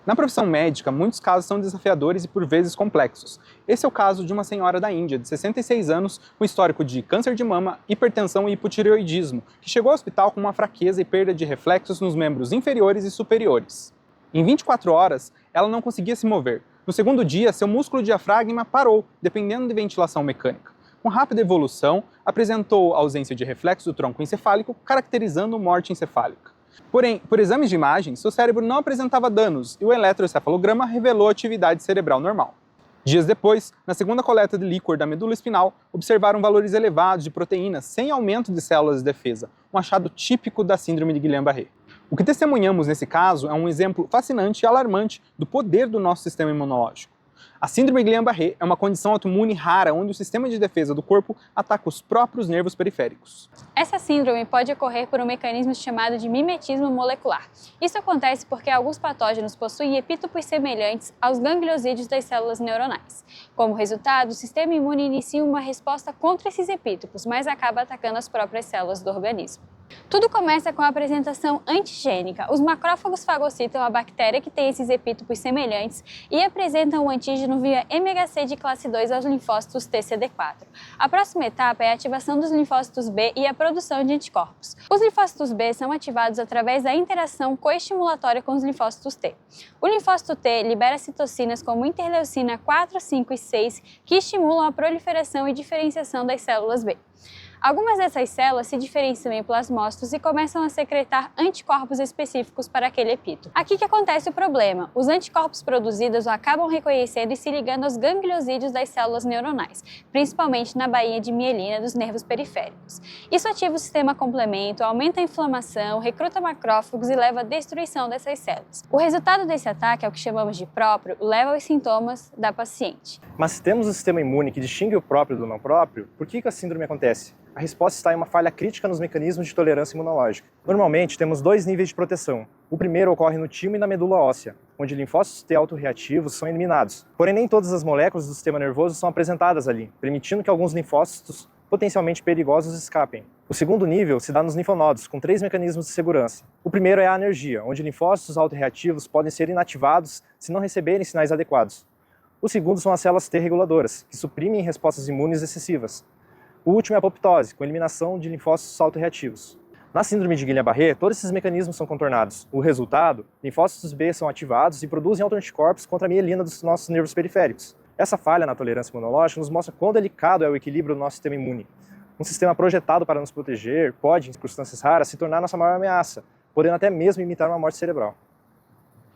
Na profissão médica, muitos casos são desafiadores e por vezes complexos. Esse é o caso de uma senhora da Índia, de 66 anos, com histórico de câncer de mama, hipertensão e hipotireoidismo, que chegou ao hospital com uma fraqueza e perda de reflexos nos membros inferiores e superiores. Em 24 horas, ela não conseguia se mover. No segundo dia, seu músculo diafragma parou, dependendo de ventilação mecânica. Com rápida evolução, apresentou ausência de reflexo do tronco encefálico, caracterizando morte encefálica. Porém, por exames de imagem, seu cérebro não apresentava danos e o eletroencefalograma revelou atividade cerebral normal. Dias depois, na segunda coleta de líquor da medula espinal, observaram valores elevados de proteínas sem aumento de células de defesa, um achado típico da síndrome de Guillain-Barré. O que testemunhamos nesse caso é um exemplo fascinante e alarmante do poder do nosso sistema imunológico. A síndrome de Guillain-Barré é uma condição autoimune rara onde o sistema de defesa do corpo ataca os próprios nervos periféricos. Essa síndrome pode ocorrer por um mecanismo chamado de mimetismo molecular. Isso acontece porque alguns patógenos possuem epítopos semelhantes aos gangliosídeos das células neuronais. Como resultado, o sistema imune inicia uma resposta contra esses epítopos, mas acaba atacando as próprias células do organismo. Tudo começa com a apresentação antigênica. Os macrófagos fagocitam a bactéria que tem esses epítopos semelhantes e apresentam o antígeno via MHC de classe 2 aos linfócitos TCD4. A próxima etapa é a ativação dos linfócitos B e a produção de anticorpos. Os linfócitos B são ativados através da interação coestimulatória com os linfócitos T. O linfócito T libera citocinas como interleucina 4, 5 e 6 que estimulam a proliferação e diferenciação das células B. Algumas dessas células se diferenciam em plasmócitos e começam a secretar anticorpos específicos para aquele epítope. Aqui que acontece o problema. Os anticorpos produzidos acabam reconhecendo e se ligando aos gangliosídeos das células neuronais, principalmente na bainha de mielina dos nervos periféricos. Isso ativa o sistema complemento, aumenta a inflamação, recruta macrófagos e leva à destruição dessas células. O resultado desse ataque, é o que chamamos de próprio, leva aos sintomas da paciente. Mas se temos um sistema imune que distingue o próprio do não próprio, por que a síndrome acontece? A resposta está em uma falha crítica nos mecanismos de tolerância imunológica. Normalmente, temos dois níveis de proteção. O primeiro ocorre no timo e na medula óssea, onde linfócitos T autorreativos são eliminados. Porém, nem todas as moléculas do sistema nervoso são apresentadas ali, permitindo que alguns linfócitos potencialmente perigosos escapem. O segundo nível se dá nos linfonodos, com 3 mecanismos de segurança. O primeiro é a anergia, onde linfócitos autorreativos podem ser inativados se não receberem sinais adequados. O segundo são as células T reguladoras, que suprimem respostas imunes excessivas. O último é a apoptose, com eliminação de linfócitos autorreativos. Na síndrome de Guillain-Barré, todos esses mecanismos são contornados. O resultado, linfócitos B são ativados e produzem autoanticorpos contra a mielina dos nossos nervos periféricos. Essa falha na tolerância imunológica nos mostra quão delicado é o equilíbrio do nosso sistema imune. Um sistema projetado para nos proteger pode, em circunstâncias raras, se tornar nossa maior ameaça, podendo até mesmo imitar uma morte cerebral.